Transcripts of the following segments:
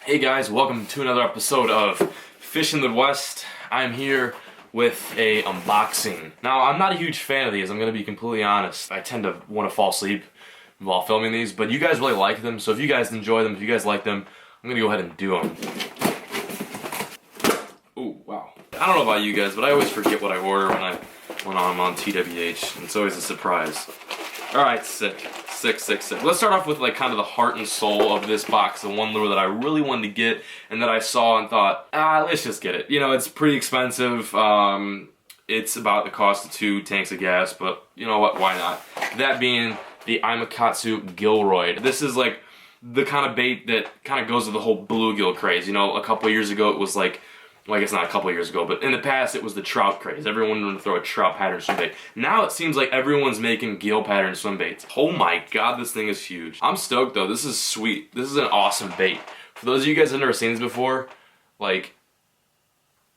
Hey guys, welcome to another episode of Fish in the West. I'm here with a unboxing. Now, I'm not a huge fan of these, I'm gonna be completely honest. I tend to want to fall asleep while filming these, but you guys really like them, so if you guys enjoy them, if you guys like them, I'm gonna go ahead and do them. Ooh, wow. I don't know about you guys, but I always forget what I order when I'm on TWH, and it's always a surprise. Alright, sick. Let's start off with like kind of the heart and soul of this box, the one lure that I really wanted to get and that I saw and thought, let's just get it. You know, it's pretty expensive. It's about the cost of 2 tanks of gas, but you know what, why not? That being the katsu Gilroy. This is like the kind of bait that kind of goes with the whole bluegill craze. You know, a couple of years ago it was like, well, I guess not a couple of years ago, but in the past it was the trout craze. Everyone wanted to throw a trout pattern swim bait. Now it seems like everyone's making gill pattern swim baits. Oh my god, this thing is huge. I'm stoked though, this is sweet. This is an awesome bait. For those of you guys that have never seen this before, like,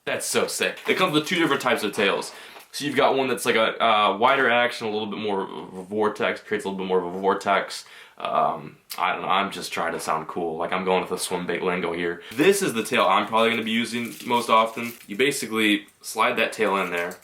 that's so sick. It comes with 2 different types of tails. So you've got one that's like a wider action, a little bit more of a vortex, creates a little bit more of a vortex. I don't know, I'm just trying to sound cool, like I'm going with the swim bait lingo here. This is the tail I'm probably going to be using most often. You basically slide that tail in there,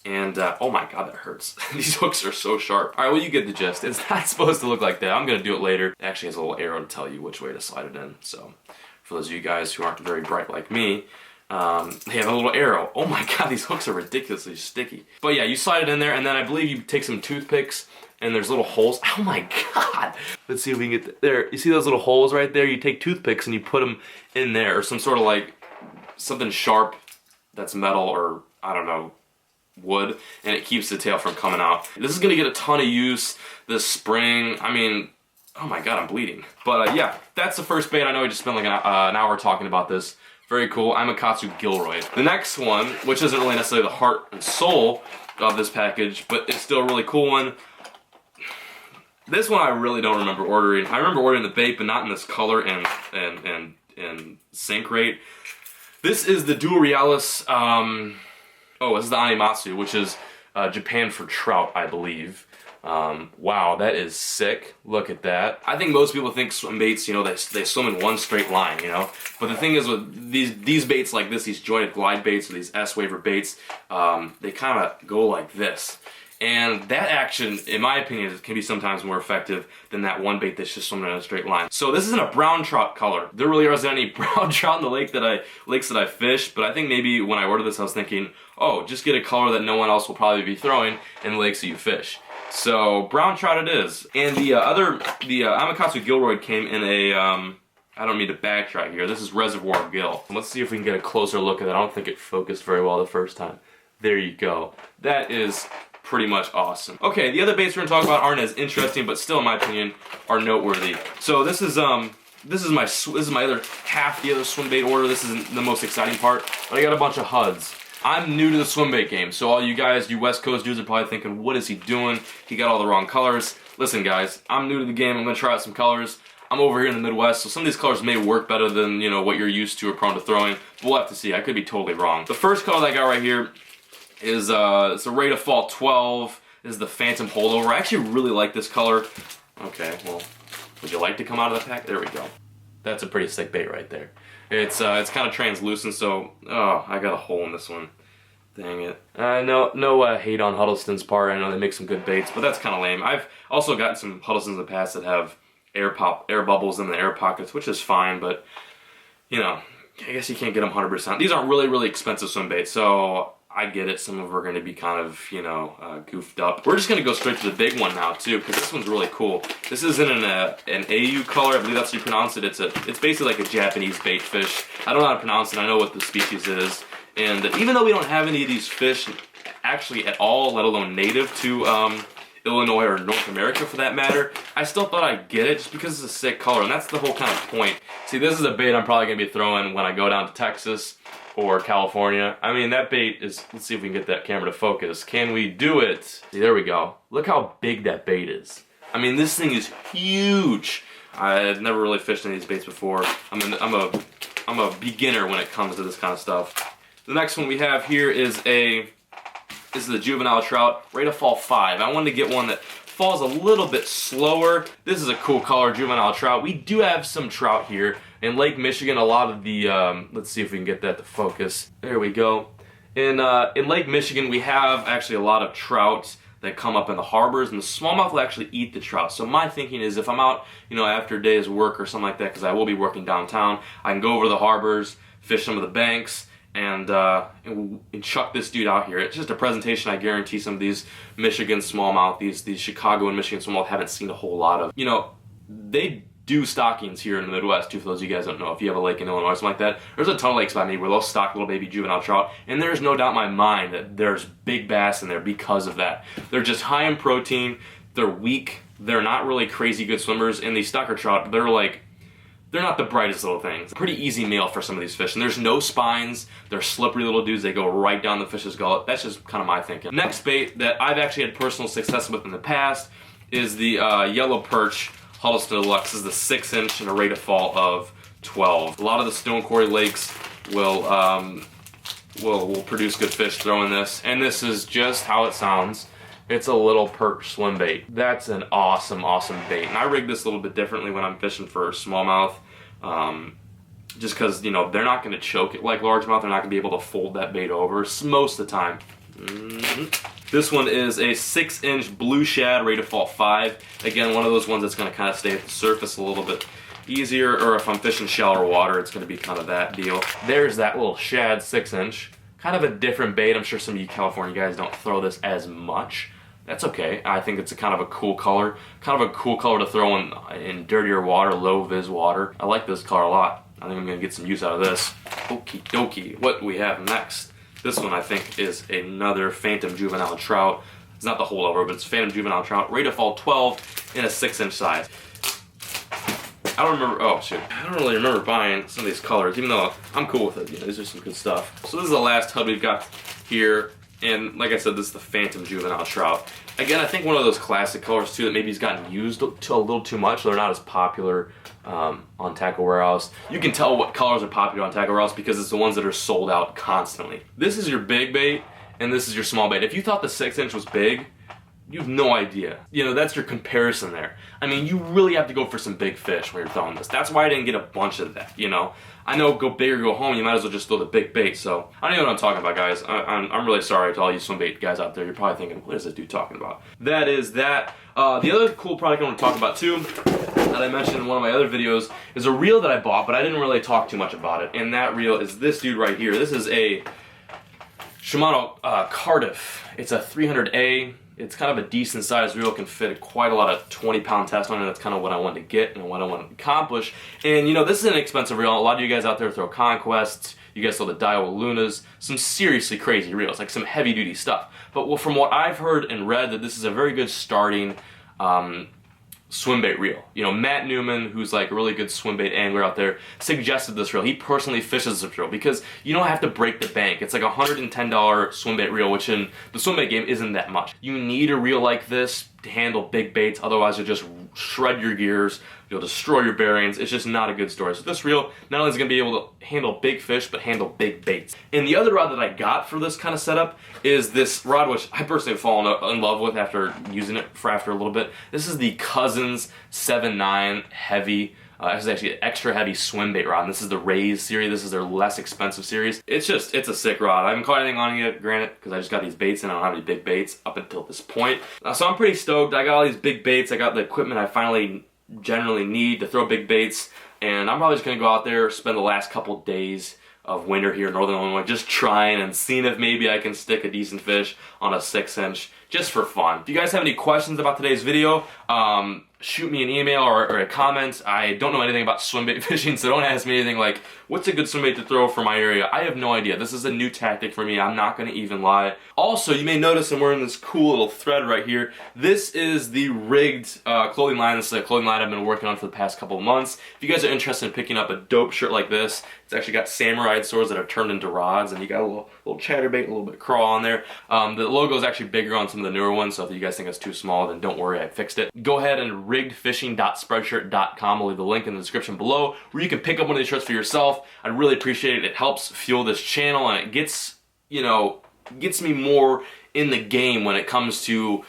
and oh my god, that hurts. These hooks are so sharp. Alright, well you get the gist. It's not supposed to look like that. I'm going to do it later. It actually has a little arrow to tell you which way to slide it in, so for those of you guys who aren't very bright like me, they have a little arrow. Oh my god, these hooks are ridiculously sticky. But yeah, you slide it in there, and then I believe you take some toothpicks, and there's little holes. Oh my god! Let's see if we can get there. You see those little holes right there? You take toothpicks and you put them in there, or some sort of like, something sharp that's metal, or I don't know, wood, and it keeps the tail from coming out. This is gonna get a ton of use this spring. I mean, oh my god, I'm bleeding. But yeah, that's the first bait. I know we just spent like an hour talking about this. Very cool. I'm a katsu Gilroy. The next one, which isn't really necessarily the heart and soul of this package, but it's still a really cool one. This one I really don't remember ordering. I remember ordering the bait, but not in this color and sink rate. This is the Dual Realis, this is the Animatsu, which is Japan for trout, I believe. Wow, that is sick. Look at that. I think most people think swim baits, you know, they swim in one straight line, you know. But the thing is with these baits like this, these jointed glide baits or these S-waver baits, they kind of go like this. And that action, in my opinion, can be sometimes more effective than that one bait that's just swimming in a straight line. So this isn't a brown trout color. There really isn't any brown trout in the lakes that I fish, but I think maybe when I ordered this I was thinking, oh, just get a color that no one else will probably be throwing in the lakes that you fish. So brown trout it is. And the Amakatsu Gilroy came in a, I don't mean to backtrack here, this is Reservoir Gill. Let's see if we can get a closer look at that. I don't think it focused very well the first time. There you go. That is pretty much awesome. Okay, the other baits we're gonna talk about aren't as interesting, but still, in my opinion, are noteworthy. So this is my other half, the other swim bait order. This isn't the most exciting part, but I got a bunch of HUDs. I'm new to the swim bait game, so all you guys, you West Coast dudes, are probably thinking, what is he doing? He got all the wrong colors. Listen, guys, I'm new to the game. I'm gonna try out some colors. I'm over here in the Midwest, so some of these colors may work better than, you know, what you're used to or prone to throwing. We'll have to see. I could be totally wrong. The first color that I got right here is it's a Rate of Fall 12. This is the Phantom Holdover. I actually really like this color. Okay, well, would you like to come out of the pack? There we go. That's a pretty sick bait right there. It's kind of translucent, so I got a hole in this one. Dang it. No hate on Huddleston's part. I know they make some good baits, but that's kind of lame. I've also gotten some Huddlestons in the past that have air bubbles in the air pockets, which is fine, but you know, I guess you can't get them 100%. These aren't really expensive swim baits, so I get it. Some of them are going to be kind of, you know, goofed up. We're just going to go straight to the big one now, too, because this one's really cool. This isn't an AU color. I believe that's how you pronounce it. It's basically like a Japanese bait fish. I don't know how to pronounce it. I know what the species is. And even though we don't have any of these fish actually at all, let alone native to Illinois or North America for that matter, I still thought I'd get it just because it's a sick color, and that's the whole kind of point. See, this is a bait I'm probably going to be throwing when I go down to Texas or California. I mean, that bait is, let's see if we can get that camera to focus. Can we do it? See, there we go. Look how big that bait is. I mean, this thing is huge. I've never really fished any of these baits before. I'm a beginner when it comes to this kind of stuff. The next one we have here is the Juvenile Trout, Rate of Fall 5. I wanted to get one that falls a little bit slower. This is a cool color, Juvenile Trout. We do have some trout here In Lake Michigan, a lot of the, let's see if we can get that to focus. There we go. In Lake Michigan, we have actually a lot of trout that come up in the harbors, and the smallmouth will actually eat the trout. So my thinking is, if I'm out, you know, after a day's work or something like that, because I will be working downtown, I can go over to the harbors, fish some of the banks, and chuck this dude out here. It's just a presentation I guarantee some of these Michigan smallmouth, these Chicago and Michigan smallmouth haven't seen a whole lot of. You know, they do stockings here in the Midwest too, for those of you guys don't know. If you have a lake in Illinois or something like that, there's a ton of lakes by me where they'll stock little baby juvenile trout, and there's no doubt in my mind that there's big bass in there because of that. They're just high in protein, they're weak, they're not really crazy good swimmers, and these stocker trout, they're not the brightest little things. Pretty easy meal for some of these fish, and there's no spines, they're slippery little dudes, they go right down the fish's gullet. That's just kind of my thinking. Next bait that I've actually had personal success with in the past is the yellow perch Huddleston Deluxe. This is the 6-inch and a rate of fall of 12. A lot of the stone quarry lakes will produce good fish throwing this, and this is just how it sounds. It's a little perch swim bait. That's an awesome, awesome bait. And I rig this a little bit differently when I'm fishing for smallmouth, just because, you know, they're not going to choke it like largemouth. They're not going to be able to fold that bait over most of the time. This one is a 6-inch blue shad, rate of fall 5. Again, one of those ones that's going to kind of stay at the surface a little bit easier, or if I'm fishing shallower water, it's going to be kind of that deal. There's that little shad 6-inch. Kind of a different bait. I'm sure some of you California guys don't throw this as much. That's okay. I think it's a kind of a cool color. Kind of a cool color to throw in dirtier water, low vis water. I like this color a lot. I think I'm going to get some use out of this. Okie dokie. What do we have next? This one I think is another Phantom Juvenile Trout. It's not the holdover, but it's Phantom Juvenile Trout. Rate of fall 12 in a 6-inch size. I don't remember, oh shoot, I don't really remember buying some of these colors, even though I'm cool with it. You know, these are some good stuff. So this is the last hub we've got here, and like I said, this is the Phantom Juvenile Trout. Again, I think one of those classic colors too that maybe has gotten used to a little too much. They're not as popular on Tackle Warehouse. You can tell what colors are popular on Tackle Warehouse because it's the ones that are sold out constantly. This is your big bait, and this is your small bait. If you thought the 6-inch was big, you have no idea. You know, that's your comparison there. I mean, you really have to go for some big fish when you're throwing this. That's why I didn't get a bunch of that, you know. I know go big or go home, you might as well just throw the big bait. So, I don't know what I'm talking about, guys. I'm really sorry to all you swim bait guys out there. You're probably thinking, what is this dude talking about? That is that. The other cool product I want to talk about too, that I mentioned in one of my other videos, is a reel that I bought, but I didn't really talk too much about it. And that reel is this dude right here. This is a Shimano Cardiff. It's a 300A. It's kind of a decent sized reel. It can fit quite a lot of 20-pound test on it. That's kind of what I wanted to get and what I want to accomplish. And you know, this is an expensive reel. A lot of you guys out there throw Conquests. You guys throw the Daiwa Lunas. Some seriously crazy reels, like some heavy duty stuff. But from what I've heard and read, that this is a very good starting swim bait reel. You know, Matt Newman, who's like a really good swim bait angler out there, suggested this reel. He personally fishes this reel because you don't have to break the bank. It's like a $110 swim bait reel, which in the swim bait game isn't that much. You need a reel like this to handle big baits, otherwise you'll just shred your gears, you'll destroy your bearings. It's just not a good story. So this reel not only is going to be able to handle big fish, but handle big baits. And the other rod that I got for this kind of setup is this rod, which I personally have fallen in love with after using it for after a little bit. This is the Cousins 7.9 heavy. This is actually an extra heavy swim bait rod. And this is the Rays series. This is their less expensive series. It's a sick rod. I haven't caught anything on it yet, granted, because I just got these baits and I don't have any big baits up until this point. So I'm pretty stoked. I got all these big baits. I got the equipment I finally generally need to throw big baits. And I'm probably just going to go out there, spend the last couple days of winter here in Northern Illinois, just trying and seeing if maybe I can stick a decent fish on a 6-inch, just for fun. If you guys have any questions about today's video, shoot me an email or a comment. I don't know anything about swim bait fishing, so don't ask me anything like, what's a good swim bait to throw for my area? I have no idea. This is a new tactic for me. I'm not going to even lie. Also, you may notice I'm wearing this cool little thread right here. This is the rigged clothing line. This is a clothing line I've been working on for the past couple of months. If you guys are interested in picking up a dope shirt like this, it's actually got samurai swords that are turned into rods, and you got a little chatterbait, a little bit of crawl on there. The logo is actually bigger on some of the newer ones, so if you guys think it's too small, then don't worry, I fixed it. Go ahead and riggedfishing.spreadshirt.com. I'll leave the link in the description below where you can pick up one of these shirts for yourself. I'd really appreciate it. It helps fuel this channel, and it gets, you know, gets me more in the game when it comes to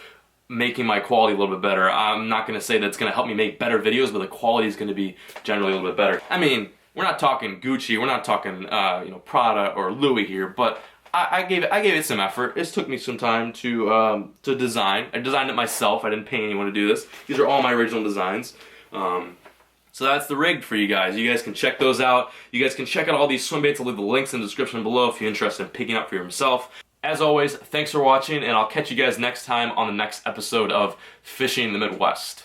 making my quality a little bit better. I'm not going to say that it's going to help me make better videos, but the quality is going to be generally a little bit better. I mean, we're not talking Gucci, we're not talking you know, Prada or Louis here, but I gave it some effort. It took me some time to design. I designed it myself. I didn't pay anyone to do this. These are all my original designs. So that's the rig for you guys. You guys can check those out. You guys can check out all these swim baits. I'll leave the links in the description below if you're interested in picking up for yourself. As always, thanks for watching, and I'll catch you guys next time on the next episode of Fishing the Midwest.